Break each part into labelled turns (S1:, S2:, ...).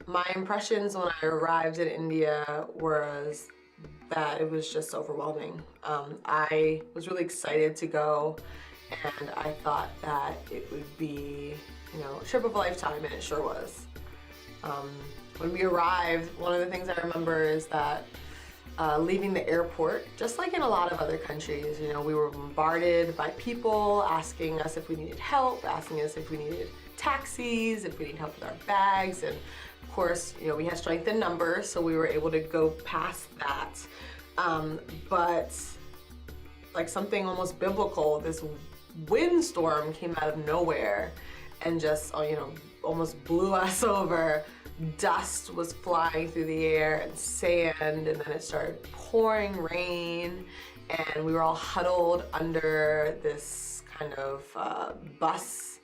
S1: My impressions when I arrived in India was that it was just overwhelming. I was really excited to go, and I thought that it would be, a trip of a lifetime, and it sure was. Um, when we arrived, one of the things I remember is that leaving the airport, just like in a lot of other countries, we were bombarded by people asking us if we needed help, asking us if we needed taxis, if we needed help with our bags, and of course, we had strength in numbers, so we were able to go past that. But like something almost biblical, this windstorm came out of nowhere and just, almost blew us over. Dust was flying through the air and sand, and then it started pouring rain, and we were all huddled under this kind of bus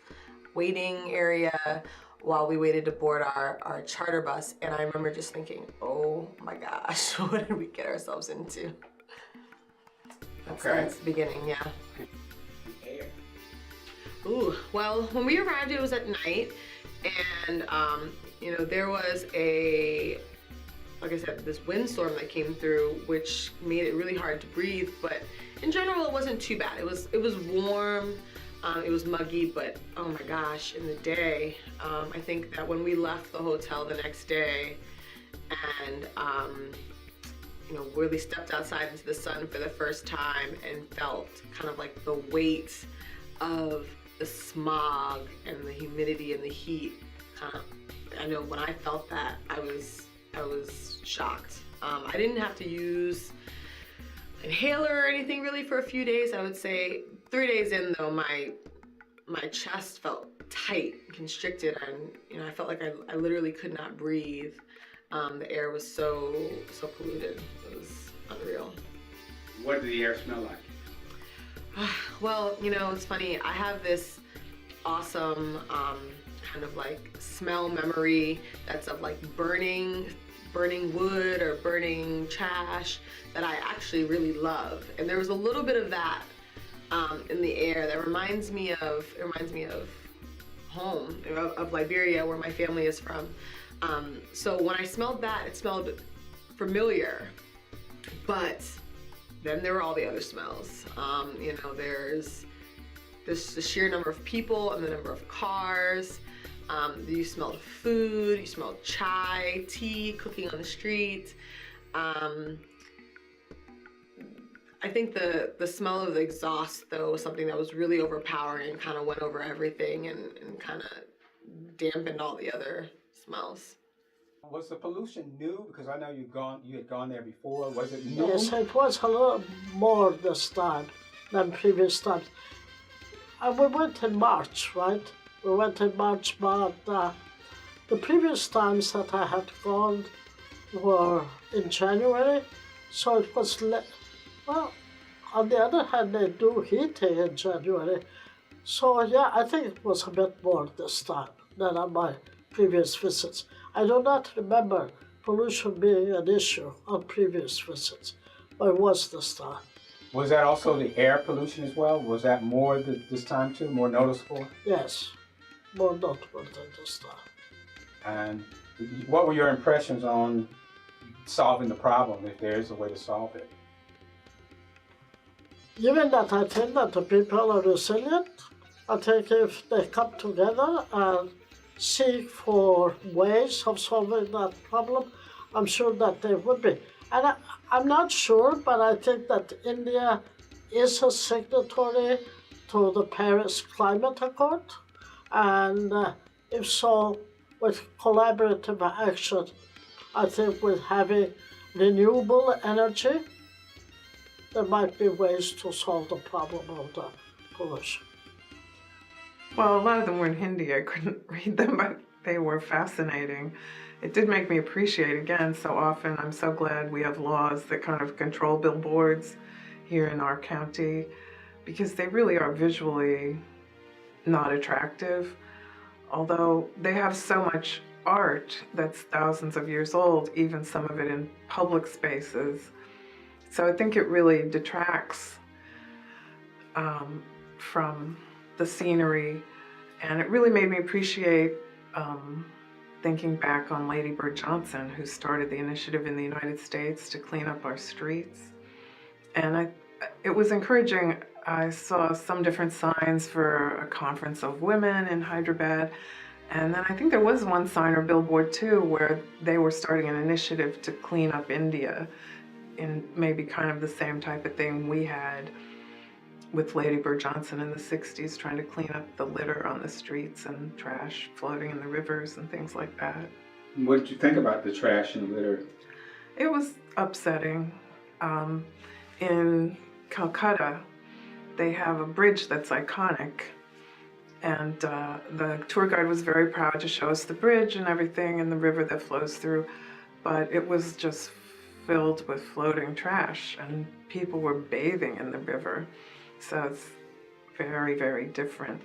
S1: waiting area while we waited to board our charter bus. And I remember just thinking, oh my gosh, what did we get ourselves into? That's the beginning, yeah. Ooh, well, when we arrived, it was at night, and there was like I said, this windstorm that came through, which made it really hard to breathe. But in general, it wasn't too bad. It was warm, it was muggy, but oh my gosh, in the day, I think that when we left the hotel the next day, and really stepped outside into the sun for the first time and felt kind of like the weight of the smog and the humidity and the heat. I know when I felt that, I was shocked. I didn't have to use inhaler or anything really for a few days. I would say 3 days in though, my chest felt tight, constricted, and I felt like I literally could not breathe. The air was so polluted. It was unreal.
S2: What did the air smell like?
S1: Well, it's funny. I have this awesome kind of like smell memory that's of like burning wood or burning trash that I actually really love. And there was a little bit of that in the air that reminds me of home, of Liberia, where my family is from. So when I smelled that, it smelled familiar, but then there were all the other smells. There's the sheer number of people and the number of cars. You smelled food, you smelled chai, tea cooking on the street. I think the smell of the exhaust, though, was something that was really overpowering and kind of went over everything and kind of dampened all the other smells.
S2: Was the pollution new? Because I know you had gone there before. Was it new?
S3: Yes, it was a little more this time than previous times. And we went in March, right? We went in March, but the previous times that I had gone were in January, so it was well, on the other hand, they do heating in January. So yeah, I think it was a bit more this time than on my previous visits. I do not remember pollution being an issue on previous visits, but it was this time.
S2: Was that also the air pollution as well? Was that more this time too, more noticeable?
S3: Yes, more notable than this time.
S2: And what were your impressions on solving the problem, if there is a way to solve it?
S3: Given that I think that the people are resilient, I think if they come together and seek for ways of solving that problem, I'm sure that they would be. And I'm not sure, but I think that India is a signatory to the Paris Climate Accord. And if so, with collaborative action, I think with having renewable energy, there might be ways to solve the problem of the pollution.
S4: Well, a lot of them were in Hindi. I couldn't read them, but they were fascinating. It did make me appreciate, again, so often I'm so glad we have laws that kind of control billboards here in our county, because they really are visually not attractive, although they have so much art that's thousands of years old, even some of it in public spaces. So I think it really detracts from the scenery, and it really made me appreciate thinking back on Lady Bird Johnson, who started the initiative in the United States to clean up our streets. And it was encouraging. I saw some different signs for a conference of women in Hyderabad. And then I think there was one sign or billboard too where they were starting an initiative to clean up India, in maybe kind of the same type of thing we had with Lady Bird Johnson in the 60s, trying to clean up the litter on the streets and trash floating in the rivers and things like that.
S2: What did you think about the trash and litter?
S4: It was upsetting. In Calcutta, they have a bridge that's iconic, and the tour guide was very proud to show us the bridge and everything and the river that flows through, but it was just filled with floating trash and people were bathing in the river. So it's very, very different,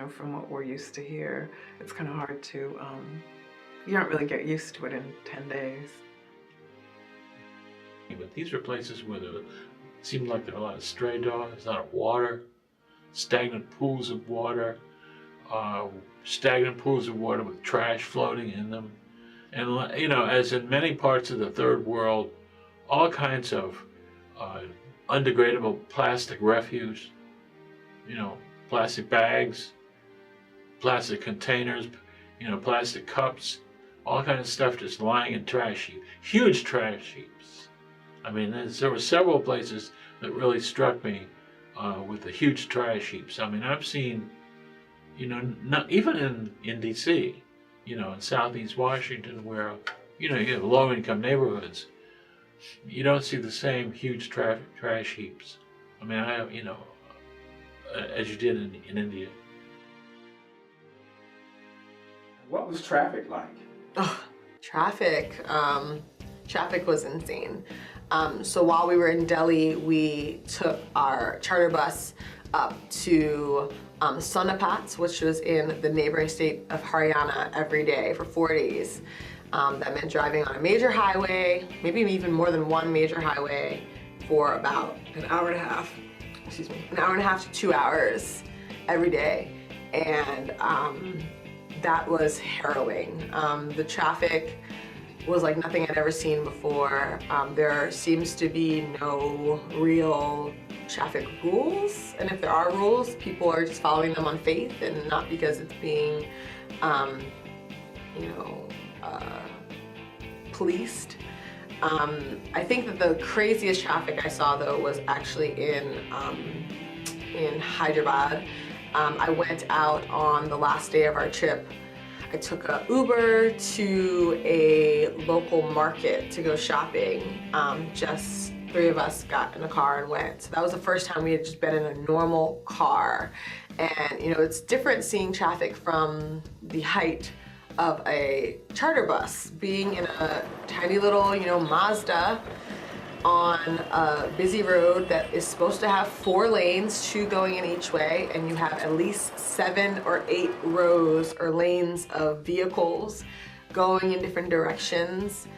S4: from what we're used to here. It's kind of hard to, you don't really get used to it in 10 days.
S5: But these are places where there seemed like there were a lot of stray dogs, a lot of water, stagnant pools of water with trash floating in them. And, as in many parts of the third world, all kinds of undegradable plastic refuse, plastic bags, plastic containers, plastic cups, all kinds of stuff just lying in trash heaps, huge trash heaps. I mean, there were several places that really struck me with the huge trash heaps. I mean, I've seen, not even in D.C., in Southeast Washington, where, you have low-income neighborhoods, you don't see the same huge trash heaps. I mean, as you did in India.
S2: What was traffic like?
S1: Oh, traffic. Traffic was insane. So while we were in Delhi, we took our charter bus up to Sonipat, which was in the neighboring state of Haryana, every day for 4 days. That meant driving on a major highway, maybe even more than one major highway, for about an hour and a half to 2 hours every day. And that was harrowing. The traffic was like nothing I'd ever seen before. There seems to be no real traffic rules, and if there are rules, people are just following them on faith and not because it's being, policed. I think that the craziest traffic I saw, though, was actually in Hyderabad. I went out on the last day of our trip. I took an Uber to a local market to go shopping. Just 3 of us got in a car and went. So that was the first time we had just been in a normal car. And, it's different seeing traffic from the height of a charter bus, being in a tiny little, Mazda on a busy road that is supposed to have 4 lanes, 2 going in each way, and you have at least 7 or 8 rows or lanes of vehicles going in different directions.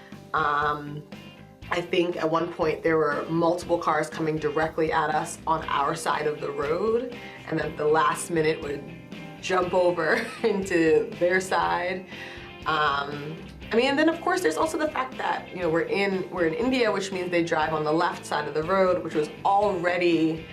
S1: I think at one point there were multiple cars coming directly at us on our side of the road, and then at the last minute would jump over into their side. And then of course there's also the fact that we're in India, which means they drive on the left side of the road, which was already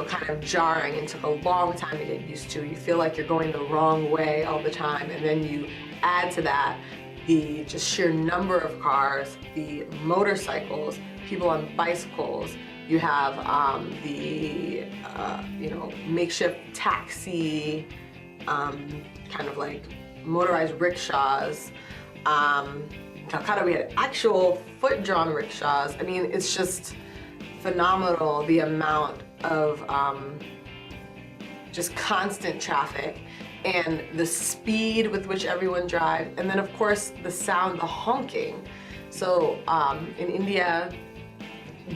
S1: kind of jarring and took a long time to get used to. You feel like you're going the wrong way all the time, and then you add to that the just sheer number of cars, the motorcycles, people on bicycles. You have the makeshift taxi, kind of like motorized rickshaws. In Calcutta we had actual foot-drawn rickshaws. I mean, it's just phenomenal the amount of just constant traffic and the speed with which everyone drives. And then of course the sound, the honking. So in India,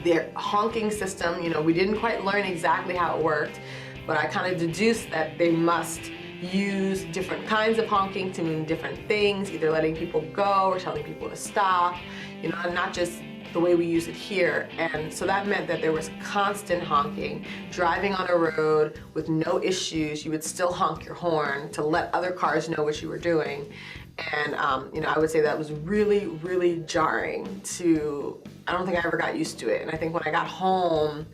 S1: their honking system, we didn't quite learn exactly how it worked, but I kind of deduced that they must use different kinds of honking to mean different things, either letting people go or telling people to stop, and not just the way we use it here. And so that meant that there was constant honking. Driving on a road with no issues, you would still honk your horn to let other cars know what you were doing. And, I would say that was really, really jarring I don't think I ever got used to it. And I think when I got home,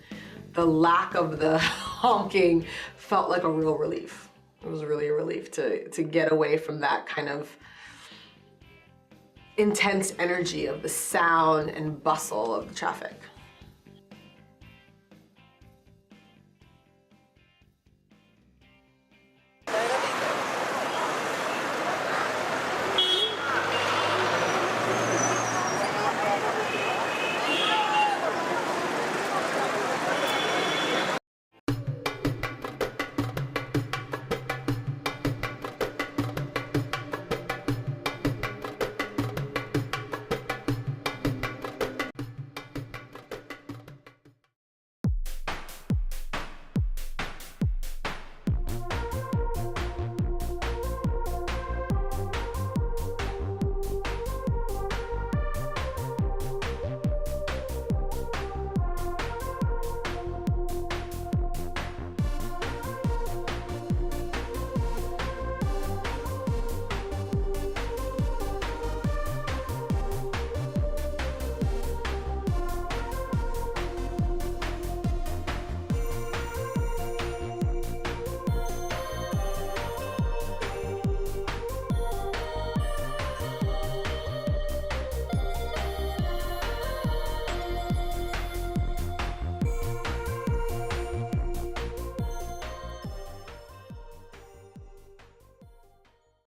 S1: the lack of the honking felt like a real relief. It was really a relief to get away from that kind of intense energy of the sound and bustle of the traffic.